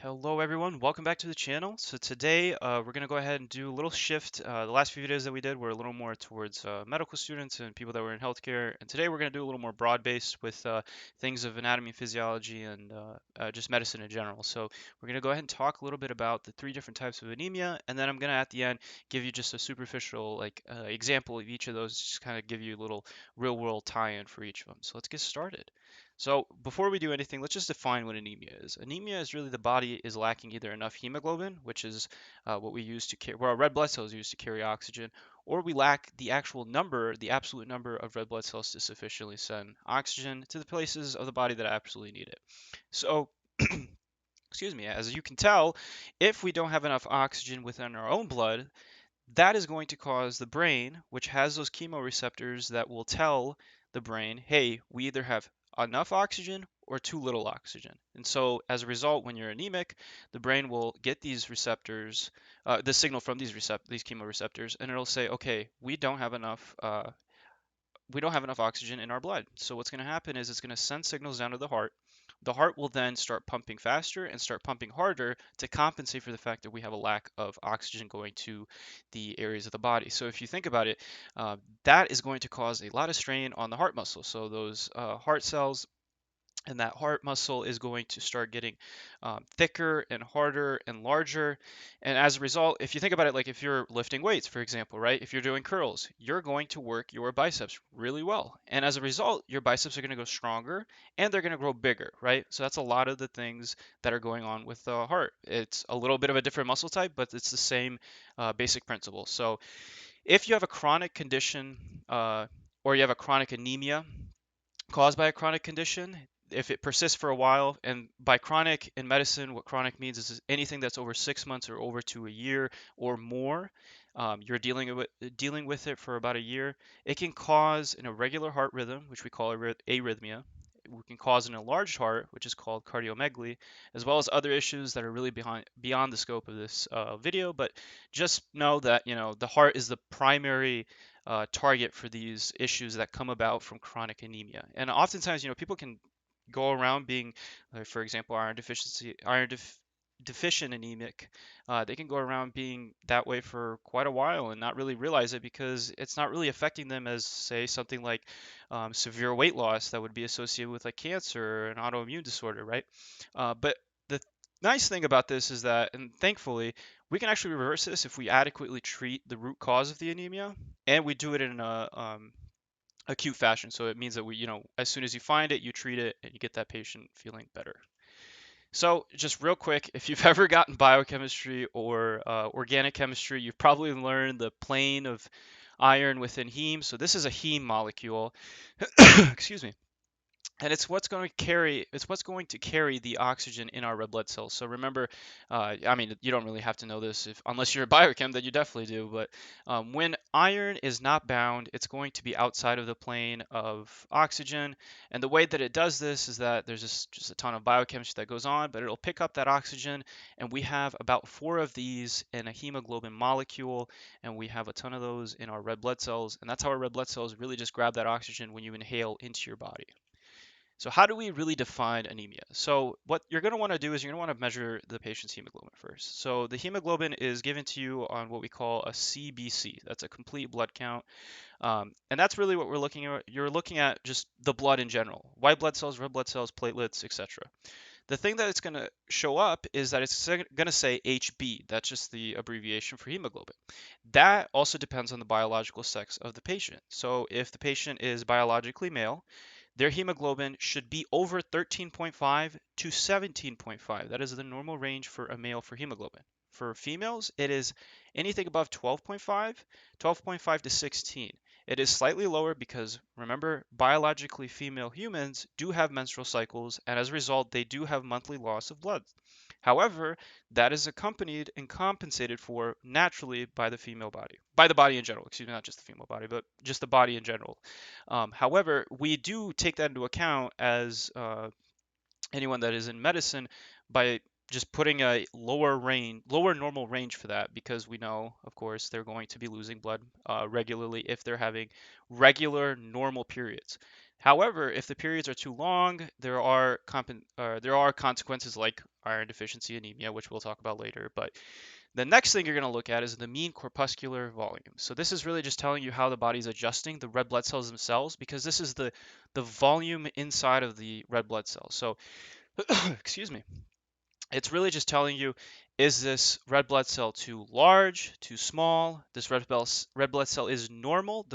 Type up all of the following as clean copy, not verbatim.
Hello everyone, welcome back to the channel. So today we're going to go ahead and do a little shift. The last few videos that we did were a little more towards medical students and people that were in healthcare. And today we're going to do a little more broad-based with things of anatomy, physiology, and just medicine in general. So we're going to go ahead and talk a little bit about the three different types of anemia. And then I'm going to, at the end, give you just a superficial example of each of those, just kind of give you a little real-world tie-in for each of them. So let's get started. So before we do anything, let's just define what anemia is. Anemia is really the body is lacking either enough hemoglobin, which is what we use to carry, where our red blood cells use to carry oxygen, or we lack the actual number, the absolute number of red blood cells to sufficiently send oxygen to the places of the body that absolutely need it. So, excuse me, as you can tell, if we don't have enough oxygen within our own blood, that is going to cause the brain, which has those chemoreceptors that will tell the brain, hey, we either have enough oxygen or too little oxygen. And so as a result, when you're anemic, the brain will get these receptors, the signal from these chemoreceptors, and it'll say, okay, we don't have enough oxygen in our blood. So what's going to happen is it's going to send signals down to the heart. The heart will then start pumping faster and start pumping harder to compensate for the fact that we have a lack of oxygen going to the areas of the body. So if you think about it, that is going to cause a lot of strain on the heart muscle. So those heart cells and that heart muscle is going to start getting thicker and harder and larger. And as a result, if you think about it, like if you're lifting weights, for example, right? If you're doing curls, you're going to work your biceps really well. And as a result, your biceps are going to go stronger and they're going to grow bigger, right? So that's a lot of the things that are going on with the heart. It's a little bit of a different muscle type, but it's the same basic principle. So if you have a chronic condition or you have a chronic anemia, caused by a chronic condition, if it persists for a while, and by chronic in medicine, what chronic means is anything that's over 6 months or over to a year or more, you're dealing with it for about a year. It can cause an irregular heart rhythm, which we call arrhythmia. We can cause an enlarged heart, which is called cardiomegaly, as well as other issues that are really beyond the scope of this video. But just know that the heart is the primary target for these issues that come about from chronic anemia. And oftentimes, people can go around being, for example, deficient anemic. They can go around being that way for quite a while and not really realize it because it's not really affecting them as, say, something like severe weight loss that would be associated with like cancer or an autoimmune disorder, right? But the nice thing about this is that, and thankfully, we can actually reverse this if we adequately treat the root cause of the anemia, and we do it in a acute fashion. So it means that as soon as you find it, you treat it, and you get that patient feeling better. So just real quick, if you've ever gotten biochemistry or organic chemistry, you've probably learned the plane of iron within heme. So this is a heme molecule. Excuse me. And it's what's going to carry the oxygen in our red blood cells. So remember, I mean, you don't really have to know this unless you're a biochem, then you definitely do. But when iron is not bound, it's going to be outside of the plane of oxygen. And the way that it does this is that there's just a ton of biochemistry that goes on, but it'll pick up that oxygen. And we have about 4 of these in a hemoglobin molecule, and we have a ton of those in our red blood cells. And that's how our red blood cells really just grab that oxygen when you inhale into your body. So how do we really define anemia? So what you're going to want to do is you're going to want to measure the patient's hemoglobin first. So the hemoglobin is given to you on what we call a CBC. That's a complete blood count. And that's really what we're looking at. You're looking at just the blood in general. White blood cells, red blood cells, platelets, etc. The thing that it's going to show up is that it's going to say HB. That's just the abbreviation for hemoglobin. That also depends on the biological sex of the patient. So if the patient is biologically male, their hemoglobin should be over 13.5 to 17.5. That is the normal range for a male for hemoglobin. For females, it is anything above 12.5, 12.5 to 16. It is slightly lower because, remember, biologically female humans do have menstrual cycles, and as a result, they do have monthly loss of blood. However, that is accompanied and compensated for naturally by the female body, by the body in general, excuse me, not just the female body, but just the body in general. However, we do take that into account as anyone that is in medicine by just putting a lower normal range for that because we know, of course, they're going to be losing blood regularly if they're having regular normal periods. However, if the periods are too long, there are consequences like iron deficiency anemia, which we'll talk about later. But the next thing you're going to look at is the mean corpuscular volume. So this is really just telling you how the body's adjusting the red blood cells themselves, because this is the volume inside of the red blood cells. So excuse me. It's really just telling you, is this red blood cell too large, too small? This red blood cell is normal.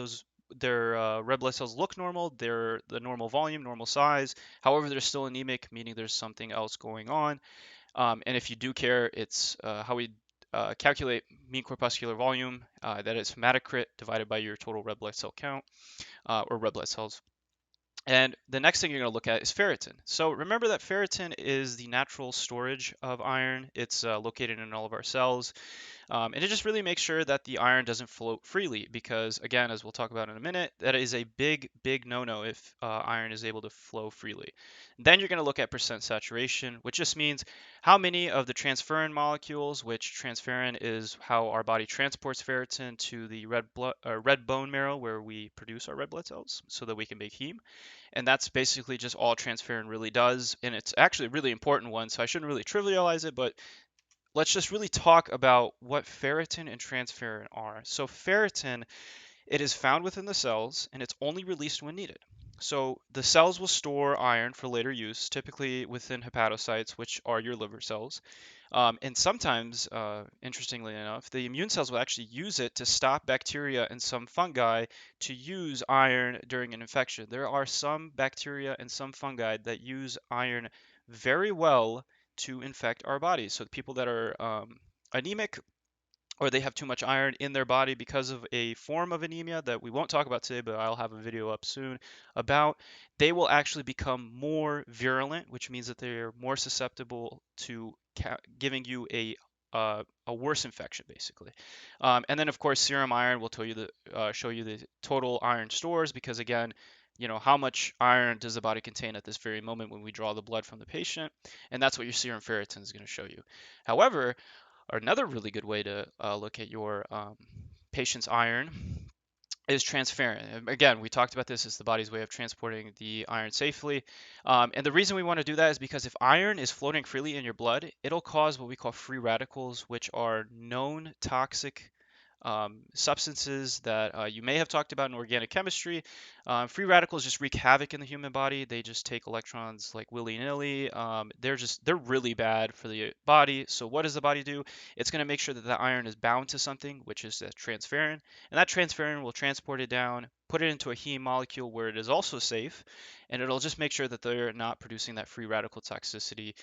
Their red blood cells look normal. They're the normal volume, normal size. However, they're still anemic, meaning there's something else going on. And if you do care, it's how we calculate mean corpuscular volume. That is hematocrit divided by your total red blood cell count, or red blood cells. And the next thing you're going to look at is ferritin. So remember that ferritin is the natural storage of iron. It's located in all of our cells. And it just really makes sure that the iron doesn't float freely, because again, as we'll talk about in a minute, that is a big, big no-no if iron is able to flow freely. Then you're going to look at percent saturation, which just means how many of the transferrin molecules, which transferrin is how our body transports ferritin to the red bone marrow where we produce our red blood cells so that we can make heme. And that's basically just all transferrin really does. And it's actually a really important one, so I shouldn't really trivialize it, but let's just really talk about what ferritin and transferrin are. So ferritin, it is found within the cells and it's only released when needed. So the cells will store iron for later use, typically within hepatocytes, which are your liver cells. And sometimes, interestingly enough, the immune cells will actually use it to stop bacteria and some fungi to use iron during an infection. There are some bacteria and some fungi that use iron very well to infect our bodies. So people that are anemic, or they have too much iron in their body because of a form of anemia that we won't talk about today, but I'll have a video up soon about, they will actually become more virulent, which means that they're more susceptible to giving you a worse infection, basically. And then, of course, serum iron will tell you show you the total iron stores, because again, how much iron does the body contain at this very moment when we draw the blood from the patient, and that's what your serum ferritin is going to show you. However, another really good way to look at your patient's iron is transferrin. Again, we talked about this as the body's way of transporting the iron safely. And the reason we want to do that is because if iron is floating freely in your blood, it'll cause what we call free radicals, which are known toxic substances that you may have talked about in organic chemistry. Free radicals just wreak havoc in the human body. They just take electrons like willy-nilly. They're really bad for the body. So what does the body do? It's going to make sure that the iron is bound to something, which is the transferrin, and that transferrin will transport it down, put it into a heme molecule where it is also safe, and it'll just make sure that they're not producing that free radical toxicity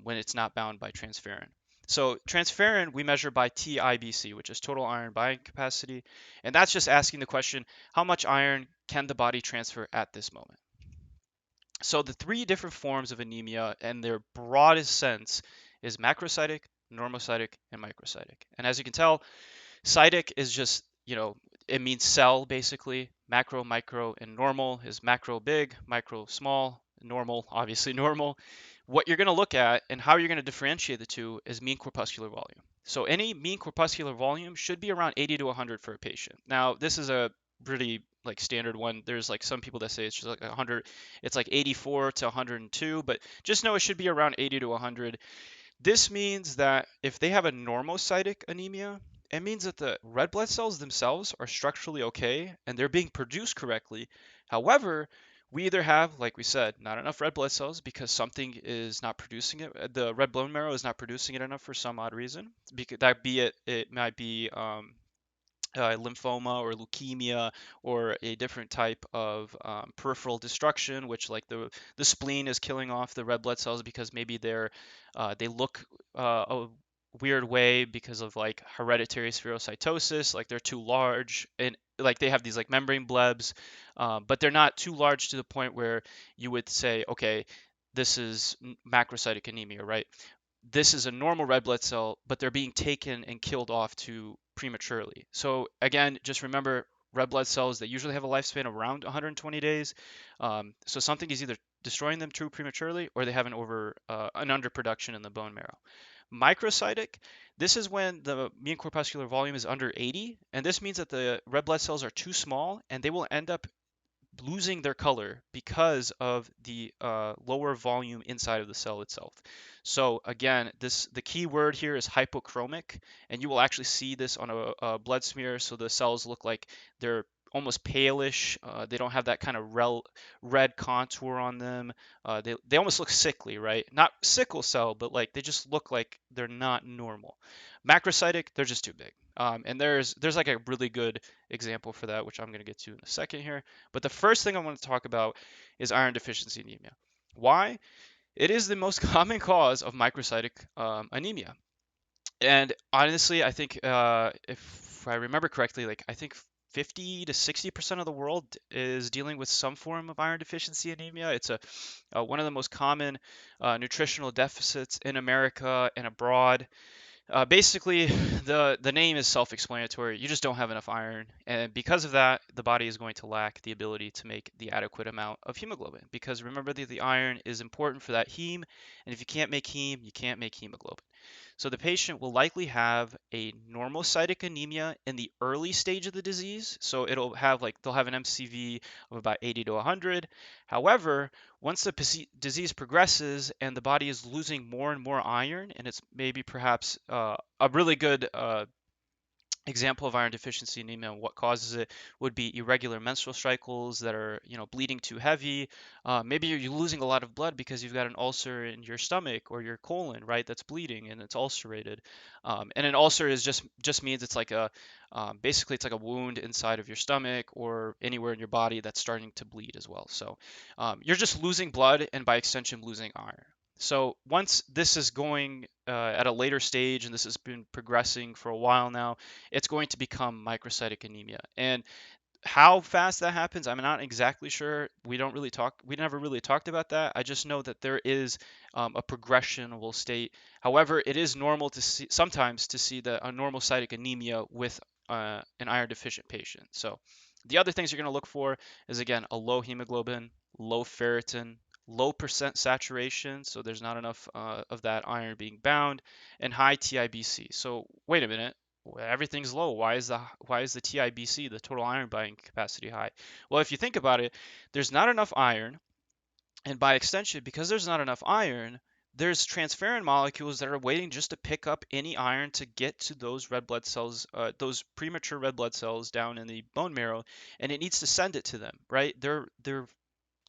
when it's not bound by transferrin. So transferrin we measure by TIBC, which is total iron binding capacity, and that's just asking the question, how much iron can the body transfer at this moment? So the three different forms of anemia in their broadest sense is macrocytic, normocytic, and microcytic. And as you can tell, cytic is just, it means cell basically. Macro, micro, and normal is macro big, micro small, normal, obviously normal. What you're going to look at and how you're going to differentiate the two is mean corpuscular volume. So any mean corpuscular volume should be around 80 to 100 for a patient. Now, this is a pretty like standard one. There's like some people that say it's just like 100, it's like 84 to 102, but just know it should be around 80 to 100. This means that if they have a normocytic anemia, it means that the red blood cells themselves are structurally okay and they're being produced correctly. However, we either have, like we said, not enough red blood cells because something is not producing it. The red bone marrow is not producing it enough for some odd reason. It might be lymphoma or leukemia or a different type of peripheral destruction, which like the spleen is killing off the red blood cells because maybe they look a weird way because of like hereditary spherocytosis, like they're too large and like they have these like membrane blebs, but they're not too large to the point where you would say, okay, this is macrocytic anemia, right? This is a normal red blood cell, but they're being taken and killed off too prematurely. So again, just remember red blood cells, they usually have a lifespan of around 120 days. So something is either destroying them too prematurely or they have an underproduction in the bone marrow. Microcytic, this is when the mean corpuscular volume is under 80, and this means that the red blood cells are too small and they will end up losing their color because of the lower volume inside of the cell itself. So again, the key word here is hypochromic, and you will actually see this on a blood smear. So the cells look like they're almost palish. They don't have that kind of red contour on them. They almost look sickly, right? Not sickle cell, but like they just look like they're not normal. Macrocytic, they're just too big. And there's like a really good example for that, which I'm going to get to in a second here. But the first thing I want to talk about is iron deficiency anemia. Why? It is the most common cause of microcytic anemia. And honestly, I think if I remember correctly, like I think 50 to 60% of the world is dealing with some form of iron deficiency anemia. It's one of the most common nutritional deficits in America and abroad. Basically, the name is self-explanatory. You just don't have enough iron, and because of that, the body is going to lack the ability to make the adequate amount of hemoglobin. Because remember that the iron is important for that heme, and if you can't make heme, you can't make hemoglobin. So the patient will likely have a normocytic anemia in the early stage of the disease. So it'll have like they'll have an MCV of about 80 to 100. However, once the disease progresses and the body is losing more and more iron, and it's maybe perhaps a really good example of iron deficiency anemia and what causes it would be irregular menstrual cycles that are bleeding too heavy. Maybe you're losing a lot of blood because you've got an ulcer in your stomach or your colon, right, that's bleeding and it's ulcerated. And an ulcer is just means it's like a basically it's like a wound inside of your stomach or anywhere in your body that's starting to bleed as well. So you're just losing blood and by extension losing iron. So once this is going at a later stage and this has been progressing for a while now, it's going to become microcytic anemia. And how fast that happens, I'm not exactly sure. We never really talked about that. I just know that there is a progressionable state. However, it is normal to see sometimes to see a normocytic anemia with an iron deficient patient. So the other things you're going to look for is again a low hemoglobin, low ferritin, low percent saturation, so there's not enough of that iron being bound, and high TIBC. So wait a minute, everything's low. Why is the TIBC, the total iron binding capacity, high? Well, if you think about it, there's not enough iron, and by extension, because there's not enough iron, there's transferrin molecules that are waiting just to pick up any iron to get to those red blood cells, those premature red blood cells down in the bone marrow, and it needs to send it to them, right?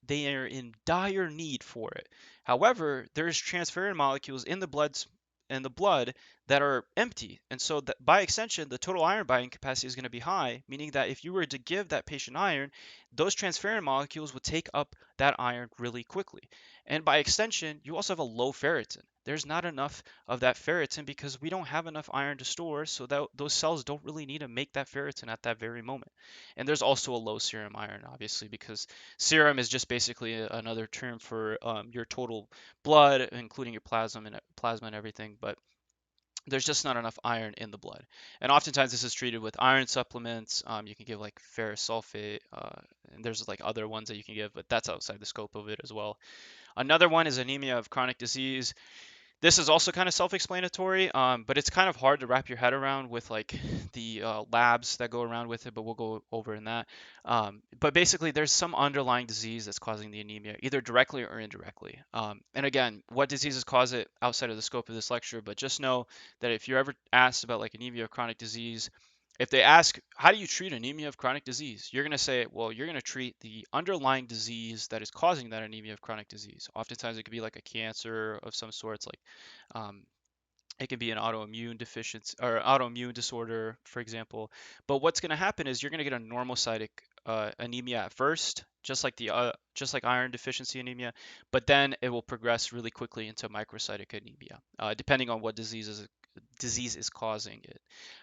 They are in dire need for it. However, there's transferrin molecules in the blood that are empty, and so that by extension, the total iron binding capacity is going to be high, meaning that if you were to give that patient iron, those transferrin molecules would take up that iron really quickly. And by extension, you also have a low ferritin. There's not enough of that ferritin because we don't have enough iron to store, so that those cells don't really need to make that ferritin at that very moment. And there's also a low serum iron, obviously, because serum is just basically another term for your total blood, including your plasma and everything. But there's just not enough iron in the blood. And oftentimes this is treated with iron supplements. You can give like ferrous sulfate, and there's like other ones that you can give, but that's outside the scope of it as well. Another one is anemia of chronic disease. This is also kind of self-explanatory, but it's kind of hard to wrap your head around with like the labs that go around with it, but we'll go over in that. But basically, there's some underlying disease that's causing the anemia, either directly or indirectly. And again, what diseases cause it outside of the scope of this lecture, but just know that if you're ever asked about like anemia of chronic disease, if they ask, how do you treat anemia of chronic disease? You're going to say, well, you're going to treat the underlying disease that is causing that anemia of chronic disease. Oftentimes, it could be like a cancer of some sorts, like um, it can be an autoimmune deficiency or autoimmune disorder, for example. But what's going to happen is you're going to get a normocytic anemia at first, just like iron deficiency anemia, but then it will progress really quickly into microcytic anemia, depending on what disease is causing it.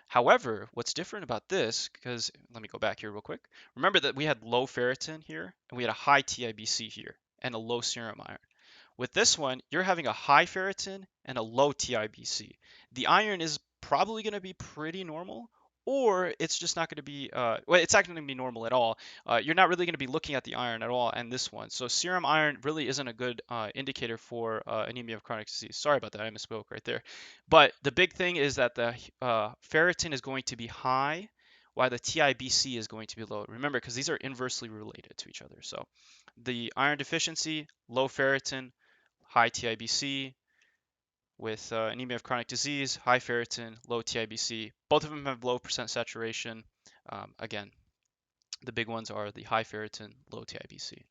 However, what's different about this, because let me go back here real quick. Remember that we had low ferritin here, and we had a high TIBC here, and a low serum iron. With this one, you're having a high ferritin and a low TIBC. The iron is probably going to be pretty normal, or it's just not going to be, well, it's not going to be normal at all. You're not really going to be looking at the iron at all in this one. So serum iron really isn't a good indicator for anemia of chronic disease. Sorry about that, I misspoke right there. But the big thing is that the ferritin is going to be high why the TIBC is going to be low. Remember, because these are inversely related to each other. So the iron deficiency, low ferritin, high TIBC, with anemia of chronic disease, high ferritin, low TIBC. Both of them have low percent saturation. Again, the big ones are the high ferritin, low TIBC.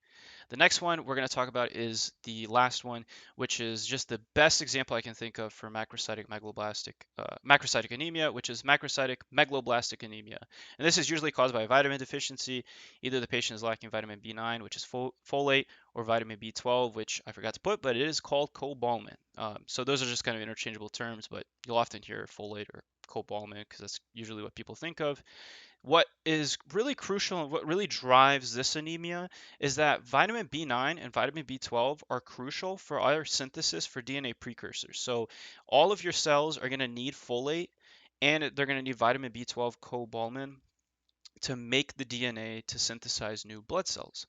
The next one we're going to talk about is the last one, which is just the best example I can think of for macrocytic anemia, which is macrocytic megaloblastic anemia. And this is usually caused by a vitamin deficiency. Either the patient is lacking vitamin B9, which is folate, or vitamin B12, which I forgot to put, but it is called cobalamin. So those are just kind of interchangeable terms, but you'll often hear folate or cobalamin because that's usually what people think of. What is really crucial and what really drives this anemia is that vitamin B9 and vitamin B12 are crucial for our synthesis for DNA precursors. So all of your cells are going to need folate and they're going to need vitamin B12 cobalamin to make the DNA to synthesize new blood cells.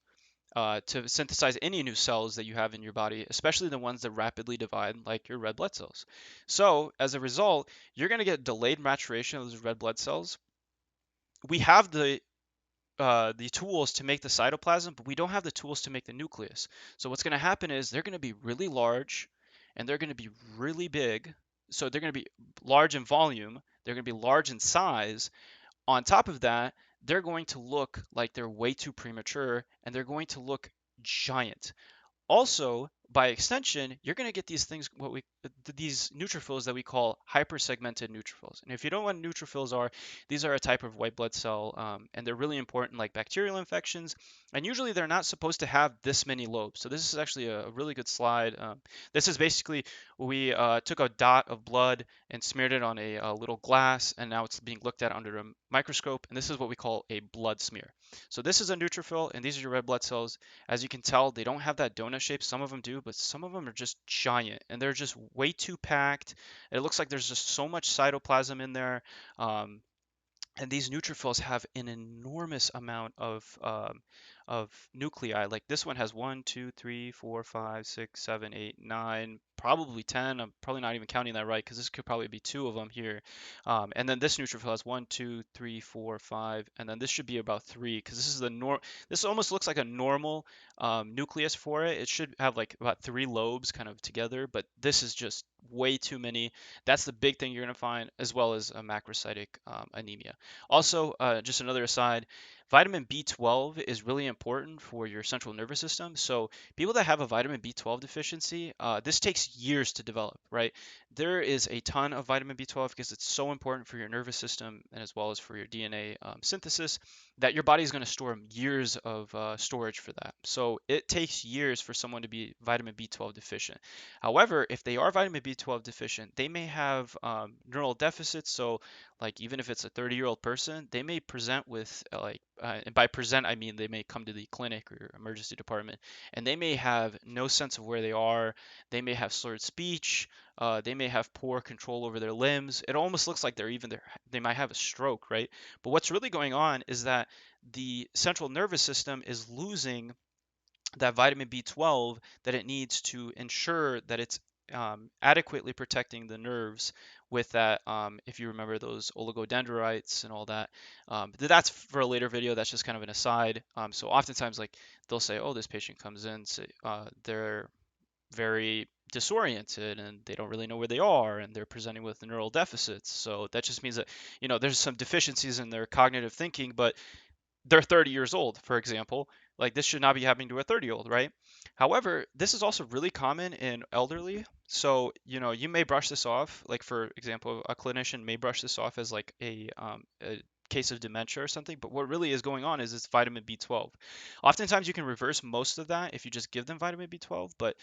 To synthesize any new cells that you have in your body, especially the ones that rapidly divide, like your red blood cells. So, as a result, you're going to get delayed maturation of those red blood cells. We have the tools to make the cytoplasm, but we don't have the tools to make the nucleus. So what's going to happen is they're going to be really large and they're going to be really big. So they're going to be large in volume, they're going to be large in size. On top of that, they're going to look like they're way too premature and they're going to look giant. Also, by extension, you're going to get these things, these neutrophils that we call hypersegmented neutrophils. And if you don't know what neutrophils are, these are a type of white blood cell, and they're really important like bacterial infections. And usually they're not supposed to have this many lobes. So this is actually a really good slide. This is basically we took a dot of blood and smeared it on a little glass, and now it's being looked at under a microscope. And this is what we call a blood smear. So this is a neutrophil, and these are your red blood cells. As you can tell, they don't have that donut shape. Some of them do, but some of them are just giant and they're just way too packed. It looks like there's just so much cytoplasm in there. Um, and these neutrophils have an enormous amount of nuclei. Like this one has 1, 2, 3, 4, 5, 6, 7, 8, 9, probably 10. I'm probably not even counting that right because this could probably be two of them here. And then this neutrophil has 1, 2, 3, 4, 5, and then this should be about 3 because this is the This almost looks like a normal nucleus for it. It should have like about 3 lobes kind of together, but this is just way too many. That's the big thing you're going to find, as well as a macrocytic anemia. Also, just another aside, vitamin B12 is really important for your central nervous system. So people that have a vitamin B12 deficiency, this takes years to develop, right? There is a ton of vitamin B12 because it's so important for your nervous system and as well as for your DNA synthesis that your body is going to store years of storage for that. So it takes years for someone to be vitamin B12 deficient. However, if they are vitamin B12 deficient, they may have neural deficits. So like even if it's a 30-year-old person, they may present with and by present I mean they may come to the clinic or emergency department and they may have no sense of where they are. They may have slurred speech. They may have poor control over their limbs. It almost looks like they might have a stroke, right? But what's really going on is that the central nervous system is losing that vitamin B12 that it needs to ensure that it's adequately protecting the nerves with that, if you remember those oligodendrites and all that. That's for a later video. That's just kind of an aside. So oftentimes, like they'll say, oh, this patient comes in, they're very disoriented and they don't really know where they are and they're presenting with neural deficits. So that just means that, there's some deficiencies in their cognitive thinking, but they're 30 years old, for example. Like this should not be happening to a 30-year-old, right? However, this is also really common in elderly. So, you may brush this off. Like for example, a clinician may brush this off as like a case of dementia or something. But what really is going on is it's vitamin B12. Oftentimes you can reverse most of that if you just give them vitamin B12. But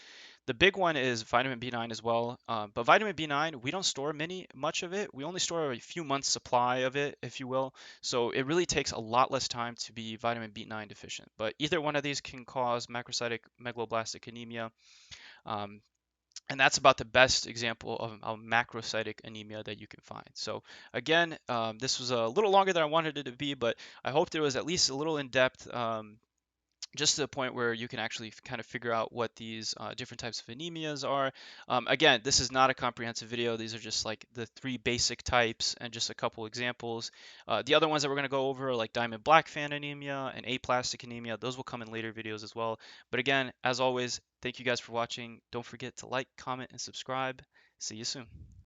the big one is vitamin B9 as well. But vitamin B9, we don't store much of it. We only store a few months supply of it, if you will. So it really takes a lot less time to be vitamin B9 deficient. But either one of these can cause macrocytic megaloblastic anemia. Um, and that's about the best example of a macrocytic anemia that you can find. So again, this was a little longer than I wanted it to be, but I hoped it was at least a little in depth. just to the point where you can actually kind of figure out what these different types of anemias are. Again, this is not a comprehensive video. These are just like the three basic types and just a couple examples. The other ones that we're going to go over are like diamond black fan anemia and aplastic anemia. Those will come in later videos as well. But again, as always, thank you guys for watching. Don't forget to like, comment, and subscribe. See you soon.